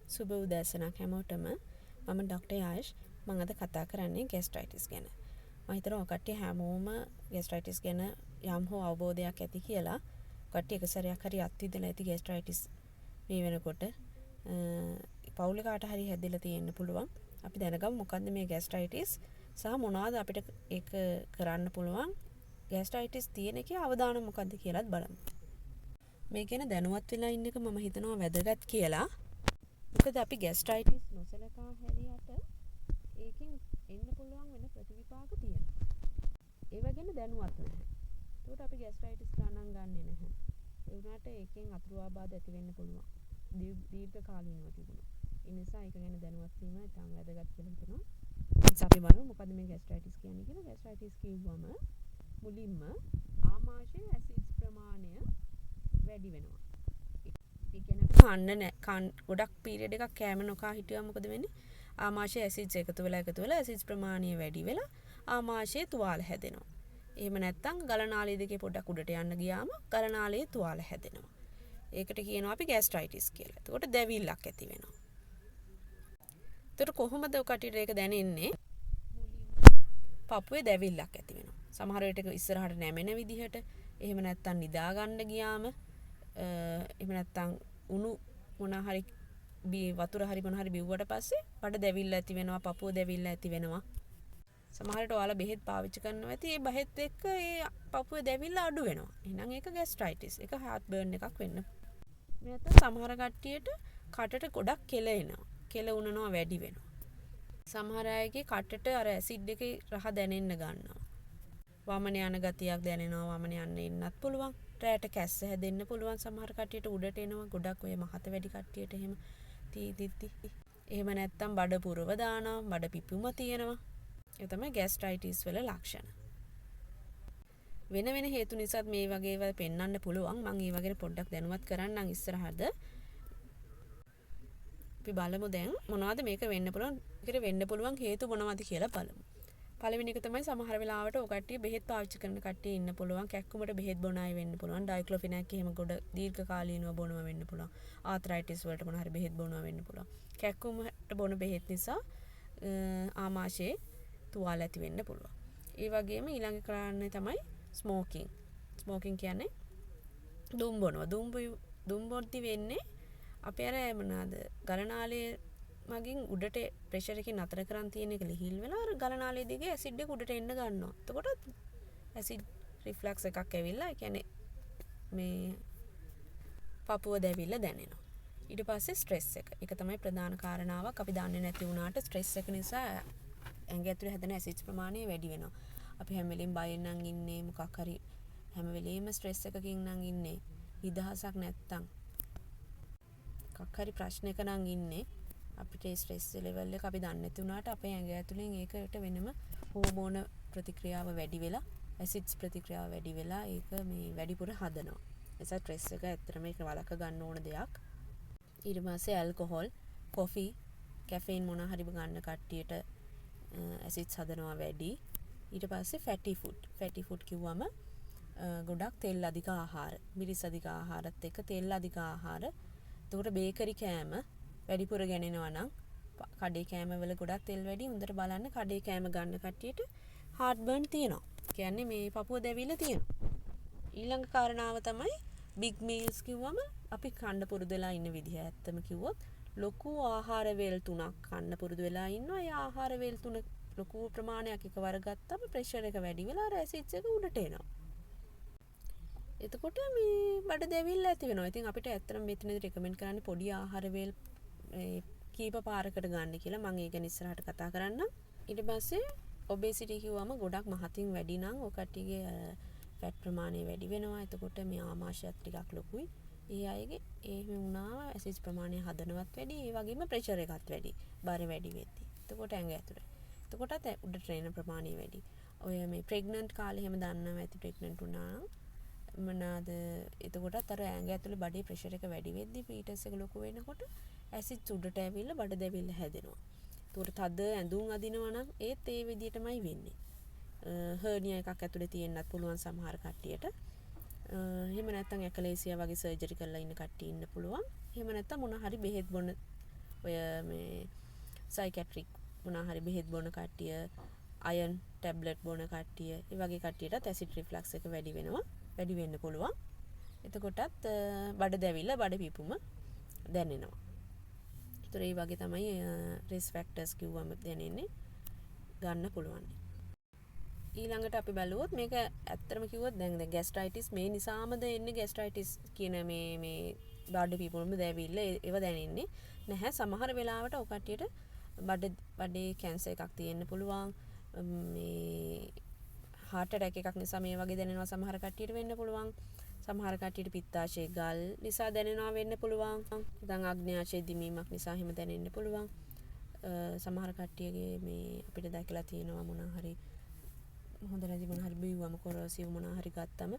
සුබ උදෑසනක් හැමෝටම. මම ඩොක්ටර් යාෂ්. මම අද කතා කරන්නේ ગેස්ට්‍රයිටිස් ගැන. මම හිතනවා ඔය හැමෝම ગેස්ට්‍රයිටිස් ගැන යම් හෝ අවබෝධයක් ඇති කියලා. කට්ටිය එක සැරයක් හරි අත්විඳලා ඇති ગેස්ට්‍රයිටිස් මේ වෙනකොට. පවුලේ කාට හරි හැදෙලා තියෙන්න පුළුවන්. අපි දැනගමු මොකද්ද මේ ગેස්ට්‍රයිටිස් සහ මොනවද අපිට ඒක කරන්න පුළුවන්. ગેස්ට්‍රයිටිස් තියෙන එකේ අවදානම් මොකද්ද කියලාත් බලමු. මේ ගැන දැනුවත් වෙලා ඉන්න එක මම හිතනවා වැදගත් කියලා. මොකද අපි ગેස්ට්‍රයිටිස් නොසලකා හැරියට ඒකෙන් එන්න පුළුවන් වෙන ප්‍රතිවිපාක තියෙනවා. ඒව ගැන දැනුවත් නැහැ. ඒකට අපි ગેස්ට්‍රයිටිස් ගණන් ගන්නෙ නැහැ. ඒ වුණාට ඒකෙන් අතුරු ආබාධ ඇති වෙන්න පුළුවන්. දීර්ඝ කාලීනව තිබුණා. ඒ නිසා ඒක ගැන දැනුවත් වීම ඉතාම වැදගත් කියලා හිතනවා. අපි බලමු මොකද මේ ગેස්ට්‍රයිටිස් කියන්නේ කියලා. ગેස්ට්‍රයිටිස් කියවම මුලින්ම ආමාශයේ ඇසිඩ්ස් ප්‍රමාණය වැඩි වෙනවා. ගොඩක් පීරියඩ් එකක් කෑම නොකා හිටියම මොකද වෙන්නේ? ආමාශයේ ඇසිඩ්ස් එකතු වෙලා ඇසිඩ්ස් ප්‍රමාණය වැඩි වෙලා ආමාශයේ තුවාල හැදෙනවා. එහෙම නැත්නම් ගලනාලය දෙකේ පොඩ්ඩක් උඩට යන්න ගියාම ගලනාලයේ තුවාල හැදෙනවා. ඒකට කියනවා අපි ગેස්ට්‍රයිටිස් කියලා. එතකොට දැවිල්ලක් ඇති වෙනවා. එතකොට කොහොමද ඔය කටියට ඒක දැනෙන්නේ? පපුවේ දැවිල්ලක් ඇති වෙනවා. සමහර විට ඉස්සරහට නැමෙන විදිහට, එහෙම නැත්නම් නිදා ගන්න ගියාම, එහෙම නැත්නම් උණු මොන හරි වතුර හරි මොන හරි බිව්වට පස්සේ බඩ දැවිල්ල ඇති වෙනවා, පපුව දැවිල්ල ඇති වෙනවා. සමහරට ඔයාලා බෙහෙත් පාවිච්චි කරනවා ඇති. ඒ බෙහෙත් එක්ක ඒ පපුවේ දැවිල්ල අඩු වෙනවා. එහෙනම් ඒක ગેස්ට්‍රයිටිස්. ඒක හાર્ට් බර්න් එකක් වෙන්න. මේ නැත්නම් සමහර කට්ටියට කටට ගොඩක් කෙල එනවා. කෙල උනනවා වැඩි වෙනවා. සමහර අයගේ කටට අර ඇසිඩ් එකේ රහ දැනෙන්න ගන්නවා. වමන යන ගතියක් දැනෙනවා. වමන යන්න එන්නත් පුළුවන්. රැට කැස්ස හැදෙන්න පුළුවන්. සමහර කට්ටියට උඩට එනවා. ගොඩක් ඔය මහත වැඩි කට්ටියට එහෙම තීදිද්දි. එහෙම නැත්නම් බඩ පුරව දානවා. බඩ පිපුම තියෙනවා. ඒ තමයි ગેස්ට්‍රයිටිස් වල ලක්ෂණ. වෙන වෙන හේතු නිසාත් මේ වගේ ඒවා පෙන්වන්න පුළුවන්. මම ඒ වගේ පොඩ්ඩක් දැනුවත් කරන්නම් ඉස්සරහද. අපි බලමු දැන් මොනවද මේක වෙන්න පුළුවන්. ඒකට වෙන්න පුළුවන් හේතු මොනවද කියලා බලමු. පළවෙනි එක තමයි සමහර වෙලාවට ඔය කට්ටිය බෙහෙත් පාවිච්චි කරන කට්ටිය ඉන්න පුළුවන්. කැක්කුමට බෙහෙත් බොන අය වෙන්න පුළුවන්. ඩයික්ලොෆිනැක් එහෙම ගොඩ දීර්ඝ කාලීනව බොනවා වෙන්න පුළුවන්. ආතරයිටිස් වලට මොන හරි බෙහෙත් බොනවා වෙන්න පුළුවන්. කැක්කුමට බොන බෙහෙත් නිසා ආමාශයේ තුවාල ඇති වෙන්න පුළුවන්. ඒ වගේම ඊළඟ කාරණේ තමයි ස්මෝකින්. ස්මෝකින් කියන්නේ දුම් බොනවා. දුම් බොද්දි වෙන්නේ අපේ අර මොනවාද ගලනාලයේ මගින් උඩට ප්‍රෙෂර් එකකින් නතර කරන් තියෙන එක ලිහිල් වෙලා අර ගලනාලයේ දිගේ ඇසිඩ් එක උඩට එන්න ගන්නවා. එතකොට ඇසිඩ් රිෆ්ලක්ස් එකක් ඇවිල්ලා ඒ කියන්නේ මේ පපුව දැවිල්ල දැනෙනවා. ඊට පස්සේ ස්ට්‍රෙස් එක. ඒක තමයි ප්‍රධාන කාරණාවක්. අපි දන්නේ නැති වුණාට ස්ට්‍රෙස් එක නිසා ඇඟ ඇතුලේ හැදෙන ඇසිඩ්ස් ප්‍රමාණය වැඩි වෙනවා. අපි හැම වෙලෙම බයෙන් නම් ඉන්නේ මොකක් හරි හැම වෙලෙම ස්ට්‍රෙස් එකකින් නම් ඉන්නේ. නිදහසක් නැත්තම් මොකක් හරි ප්‍රශ්නයක නම් ඉන්නේ. අපිට ස්ට්‍රෙස් ලෙවල් එක අපි දන්නේ නැති වුණාට අපේ ඇඟ ඇතුලෙන් ඒකට වෙනම හෝමෝන ප්‍රතික්‍රියාව වැඩි වෙලා ඇසිඩ්ස් ප්‍රතික්‍රියාව වැඩි වෙලා ඒක මේ වැඩිපුර හදනවා. නිසා ස්ට්‍රෙස් එක ඇත්තටම ඒක වළක ගන්න ඕන දෙයක්. ඊට පස්සේ ඇල්කොහොල්, කොෆි, කැෆීන් මොන හරි ගන්න කට්ටියට ඇසිඩ්ස් හදනවා වැඩි. ඊට පස්සේ ෆැටි ෆුඩ් කිව්වම ගොඩක් තෙල් අධික ආහාර, මිරිස් අධික ආහාරත් එක්ක තෙල් අධික ආහාර. එතකොට බේකරි කෑම වැඩිපුර ගණනවා නම් කඩේ කෑම වල ගොඩක් තෙල් වැඩි. හොඳට බලන්න කඩේ කෑම ගන්න කට්ටියට හાર્ට් බර්න් තියෙනවා. කියන්නේ මේ පපුව දැවිලා තියෙනවා. ඊළඟ කාරණාව තමයි බිග් මීල්ස් කිව්වම අපි කන්න පුරුදු වෙලා ඉන්න විදිහ. ඇත්තම කිව්වොත් ලොකු ආහාර වේල් තුනක් කන්න පුරුදු වෙලා ඉන්නවා. ඒ ආහාර වේල් තුන ලොකු ප්‍රමාණයක් එකවර ගත්තම ප්‍රෙෂර් එක වැඩි වෙලා ඇසිඩ්ස් එක උඩට එනවා. එතකොට මේ බඩ දැවිල්ල ඇති වෙනවා. ඉතින් අපිට ඇත්තටම මෙතනදී රෙකමෙන්ඩ් කරන්නේ පොඩි ආහාර වේල් කීප පාරකට ගන්න කියලා. මම ඒක ඉස්සරහට කතා කරන්නම්. ඊට පස්සේ ඔබේසිටි කිව්වම ගොඩක් මහතින් වැඩි නම් ඔය කට්ටියගේ ෆැට් ප්‍රමාණය වැඩි වෙනවා. එතකොට මේ ආමාශයත් ටිකක් ලොකුයි. ඒ අයගේ එහෙම වුණාම ඇසිඩ් ප්‍රමාණය හදනවත් වැඩි. ඒ වගේම ප්‍රෙෂර් එකත් වැඩි. බර වැඩි වෙද්දි. එතකොට ඇඟ ඇතුලේ. එතකොටත් උඩට එන ප්‍රමාණය වැඩි. ඔය මේ ප්‍රෙග්නන්ට් කාලේ එහෙම දන්නවා ඇති ප්‍රෙග්නන්ට් වුණා මොනවාද එතකොටත් අර ඇඟ ඇතුලේ බඩේ ප්‍රෙෂර් එක වැඩි වෙද්දි ෆීටස් එක ලොකු වෙනකොට ඇසිඩ් උඩට ඇවිල්ලා බඩ දැවිල්ල හැදෙනවා. ඒකට තද ඇඳුම් අදිනවා නම් ඒත් ඒ විදිහටමයි වෙන්නේ. හර්නියා එකක් ඇතුලේ තියෙන්නත් පුළුවන් සමහර කට්ටියට. එහෙම නැත්නම් ඇකලේසියා වගේ සර්ජරි කරලා ඉන්න කට්ටිය ඉන්න පුළුවන්. එහෙම නැත්නම් මොන හරි බෙහෙත් බොන ඔය මේ සයිකියාට්‍රික් මොනවා හරි බෙහෙත් බොන කට්ටිය, අයර්න් ටැබ්ලට් බොන කට්ටිය, ඒ වගේ කට්ටියටත් ඇසිඩ් රිෆ්ලක්ස් එක වැඩි වෙන්න පුළුවන්. එතකොටත් බඩ දැවිල්ල, බඩ පිපුම දැනෙනවා. ඒතර ඒ වගේ තමයි රිස්ක් ෆැක්ටර්ස් කිව්වම දැනෙන්නේ ගන්න පුළුවන්. ඊළඟට අපි බලුවොත් මේක ඇත්තටම කිව්වොත් දැන් ગેස්ට්‍රයිටිස් මේ නිසාමද එන්නේ ગેස්ට්‍රයිටිස් කියන මේ බඩ පිපුණුම දැවිල්ල ඒව දැනෙන්නේ නැහැ. සමහර වෙලාවට ඔය කට්ටියට බඩේ කැන්සර් එකක් තියෙන්න පුළුවන්. මේ heart attack එකක් නිසා මේ වගේ දැනෙනවා සමහර කට්ටියට වෙන්න පුළුවන්. සමහර කට්ටියට පිත්තාශය ගල් නිසා දැනෙනවා වෙන්න පුළුවන්. නැත්නම් අග්න්‍යාශය දිමීමක් නිසා එහෙම දැනෙන්න පුළුවන්. සමහර කට්ටියගේ මේ අපිට දැකලා තියෙනවා මොනවා හරි හොඳ නැති මොනවා හරි බිව්වම කොරෝසිව් මොනවා හරි ගත්තම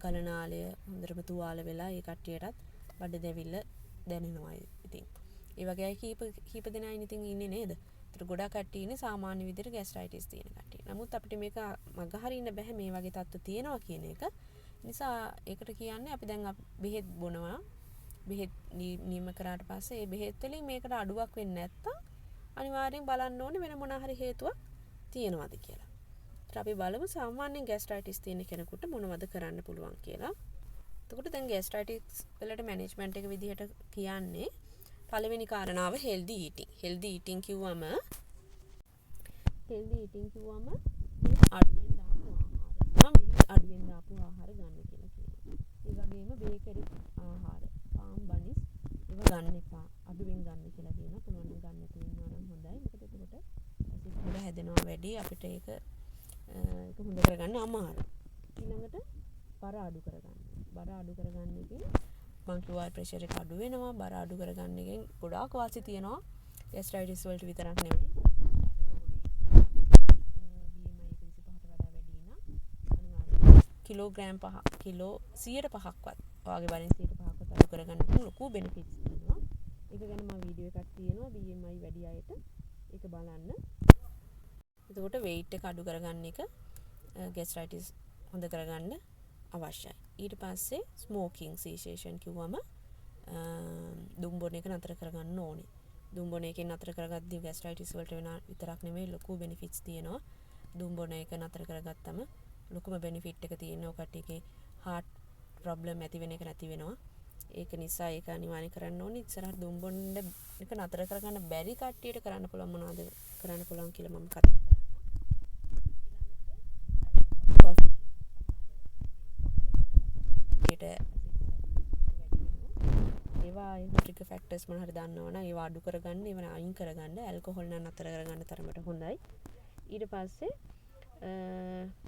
ගලනාලය හොඳටම තුවාල වෙලා ඒ කට්ටියටත් බඩ දැවිල්ල දැනෙනවා. ඉතින් ඒ වගේ අය කීප දෙනා ඉතින් ඉන්නේ නේද? ඒතර ගොඩක් කට්ටිය ඉන්නේ සාමාන්‍ය විදිහට ગેස්ට්‍රයිටිස් තියෙන කට්ටිය. නමුත් අපිට මේක මගහරින්න බෑ මේ වගේ තත්ත්ව තියෙනවා කියන එක. නිසා ඒකට කියන්නේ අපි දැන් බෙහෙත් බොනවා. බෙහෙත් නියම කරාට පස්සේ ඒ බෙහෙත් වලින් මේකට අඩුවක් වෙන්නේ නැත්තම් අනිවාර්යෙන් බලන්න ඕනේ වෙන මොනවා හරි හේතුවක් තියෙනවද කියලා. අපි බලමු සාමාන්‍යයෙන් ગેස්ට්‍රයිටිස් තියෙන කෙනෙකුට මොනවද කරන්න පුළුවන් කියලා. එතකොට දැන් ગેස්ට්‍රයිටිස් වලට මැනේජ්මන්ට් එක විදිහට කියන්නේ පළවෙනි කාරණාව healthy eating. healthy eating කිව්වම අඩුවෙන් දාපු ආහාර ගන්න කියලා කියනවා. ඒ වගේම බේකරි ආහාර, පාන් බනිස් ඒවා ගන්න එපා. අඩුවෙන් ගන්න කියලා කියනවා. පුළුවන් නම් ගන්න තියෙනවා නම් හොඳයි. මොකද එතකොට ඇසිඩ් වල හැදෙනවා වැඩි අපිට ඒක හොඳ කරගන්න අමාරුයි. ඊළඟට බර අඩු කරගන්න. බර අඩු කරගන්න එකෙන් මං කිව්වා ප්‍රෙෂර් එක අඩු වෙනවා. බර අඩු කරගන්න එකෙන් ගොඩාක් වාසි තියෙනවා. ગેස්ට්‍රයිටිස් වලට විතරක් නෙවෙයි. කිලෝග්‍රෑම් 5 කිලෝ 105ක්වත් ඔයාගේ බරෙන් 105ක්වත් අඩු කරගන්න ලොකු බෙනිෆිට්ස් තියෙනවා. ඒක ගැන මම වීඩියෝ එකක් තියෙනවා BMI වැඩි අයට. ඒක බලන්න. එතකොට weight එක අඩු කරගන්න එක ગેස්ට්‍රයිටිස් හොඳ කරගන්න අවශ්‍යයි. ඊට පස්සේ ස්මෝකින් සීසේෂන් කිව්වම දුම් බොන එක නතර කරගන්න ඕනේ. දුම් බොන එකෙන් නතර කරගද්දී ગેස්ට්‍රයිටිස් වලට වෙන විතරක් නෙමෙයි ලොකු බෙනිෆිට්ස් තියෙනවා. දුම් බොන එක නතර කරගත්තම ලොකුම බෙනිෆිට් එක තියෙන ඔකටගේ heart problem ඇති වෙන එක නැති වෙනවා. ඒක නිසා ඒක අනිවාර්යෙන් කරන්න ඕනේ. ඉස්සරහට දුම් බොන්න එක නතර කරගන්න බැරි කට්ටියට කරන්න පුළුවන් මොනවද කරන්න පුළුවන් කියලා මම කතා කරනවා. ඒවා ට්‍රිගර් ෆැක්ටර්ස් මොන හරි දන්නවනම් ඒවා අඩු කරගන්න, ඒවා අයින් කරගන්න, ඇල්කොහොල් නම් නතර කරගන්න තරමට හොඳයි. ඊට පස්සේ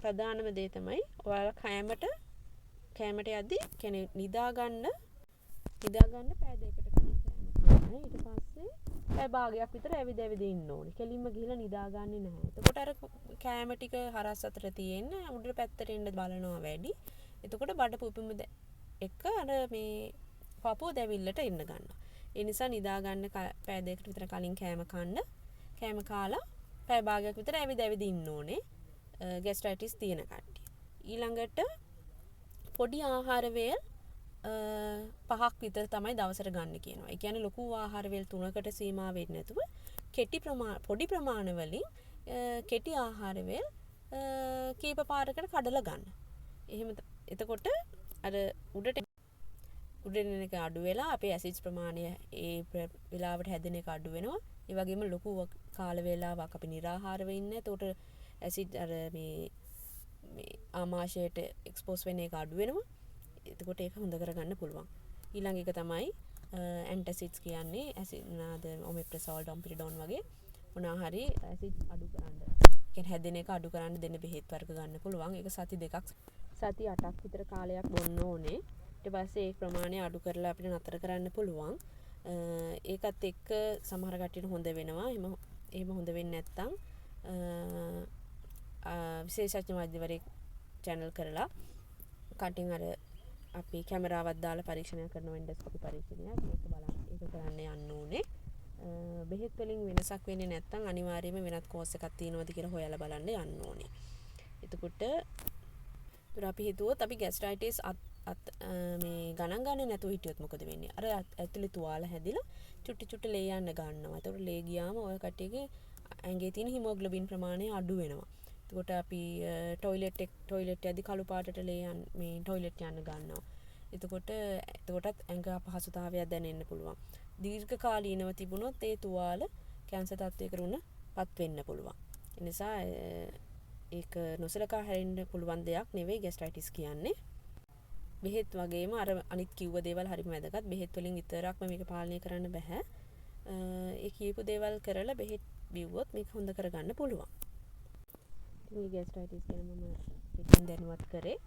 ප්‍රධානම දේ තමයි ඔයාලා කෑමට යද්දී කියන්නේ නිදා ගන්න පැය දෙකකට කලින් කෑම කන්න. ඊට පස්සේ පැය භාගයක් විතර ඇවිද ඉන්න ඕනේ. කෙලින්ම ගිහලා නිදාගන්නේ නැහැ. එතකොට අර කෑම ටික හරස් අතර තියෙන උඩට පැත්තට එන්න බලනවා වැඩි. එතකොට බඩ පුපුම එක අර මේ පපුව දැවිල්ලට එන්න ගන්නවා. ඒ නිසා නිදා ගන්න පැය දෙකකට විතර කලින් කෑම කන්න. කෑම කාලා පැය භාගයක් විතර ඇවිද ඉන්න ඕනේ. ગેස්ට්‍රයිටිස් තියෙන කට්ටිය. ඊළඟට පොඩි ආහාර වේල් 5ක් විතර තමයි දවසට ගන්න කියනවා. ඒ කියන්නේ ලොකු ආහාර වේල් 3කට සීමා වෙන්නේ නැතුව පොඩි ප්‍රමාණ වලින් කෙටි ආහාර වේල් කීප පාරකට කඩලා ගන්න. එහෙම එතකොට අර උඩට එන එක අඩු වෙලා අපේ ඇසිඩ්ස් ප්‍රමාණය ඒ වෙලාවට හැදෙන එක අඩු වෙනවා. ඒ වගේම ලොකු කාල වේලාවක් අපි නිරාහාරව ඉන්නේ. එතකොට ඇසිඩ් අර මේ ආමාශයට එක්ස්පෝස් වෙන එක අඩු වෙනවා. එතකොට ඒක හොඳ කරගන්න පුළුවන්. ඊළඟ එක තමයි ඇන්ටැසිඩ්ස් කියන්නේ ඇසිඩ් නාද ඔමෙප්‍රසෝල් ඩොම්පිරිඩෝන් වගේ මොනවා හරි ඇසිඩ් අඩු කරන්න. කියන්නේ හැදෙන එක අඩු කරන්න දෙන බෙහෙත් වර්ග ගන්න පුළුවන්. ඒක සති 8ක් විතර කාලයක් බොන්න ඕනේ. ඊට පස්සේ ඒ ප්‍රමාණය අඩු කරලා අපිට නතර කරන්න පුළුවන්. ඒකත් එක්ක සමහර කට්ටියට හොඳ වෙනවා. එහෙම හොඳ වෙන්නේ නැත්නම් විශේෂඥ වෛද්‍යවරයෙක් channel කරලා කටින් අර අපි කැමරාවක් දාලා පරීක්ෂණයක් කරනවා එන්ඩොස්කෝපි පරීක්ෂණයක්. ඒක බලන්න. ඒක කරන්න යන්න ඕනේ. බෙහෙත් වලින් වෙනසක් වෙන්නේ නැත්නම් අනිවාර්යයෙන්ම වෙනත් කෝස් එකක් තියෙනවද කියලා හොයලා බලන්න යන්න ඕනේ. එතකොට අපි හිතුවොත් අපි ગેස්ට්‍රයිටිස් මේ ගණන් ගන්නේ නැතුව හිටියොත් මොකද වෙන්නේ? අර ඇතුලේ තුවාල හැදිලා චුට්ටි චුට්ටි ලේ යන්න ගන්නවා. ඒතකොට ලේ ගියාම ඔය කට්ටියගේ ඇඟේ තියෙන හිමෝග්ලොබින් ප්‍රමාණය අඩු වෙනවා. එතකොට අපි ටොයිලට් යද්දි කළු පාටට ලේ මේ ටොයිලට් යන්න ගන්නවා. එතකොටත් ඇඟ අපහසුතාවයක් දැනෙන්න පුළුවන්. දීර්ඝ කාලීනව තිබුණොත් ඒ තුවාල කැන්සර් තත්ත්වයකට පත් වෙන්න පුළුවන්. ඒ නිසා ඒක නොසලකා හැරෙන්න පුළුවන් දෙයක් නෙවෙයි ગેස්ට්‍රයිටිස් කියන්නේ. බෙහෙත් වගේම අර අනිත් කිව්ව දේවල් හරිම වැදගත්. බෙහෙත් වලින් විතරක්ම මේක පාලනය කරන්න බෑ. ඒ කියපු දේවල් කරලා බෙහෙත් බිව්වොත් මේක හොඳ කරගන්න පුළුවන්. ඉතින් මේ ગેස්ට්‍රයිටිස් ගැන මම එකෙන් දැනුවත් කරේ.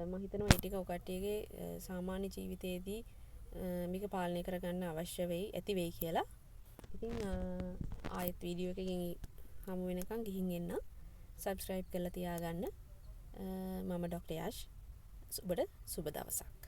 මම හිතනවා මේ ටික ඔකට්ටියගේ සාමාන්‍ය ජීවිතයේදී මේක පාලනය කරගන්න අවශ්‍ය ඇති වෙයි කියලා. ඉතින් ආයෙත් වීඩියෝ එකකින් හමු වෙනකන් ගිහින් එන්න. සබ්ස්ක්‍රයිබ් කරලා තියාගන්න. මම ඩොක්ටර් යාෂ්. ඔබට සුබ දවසක්.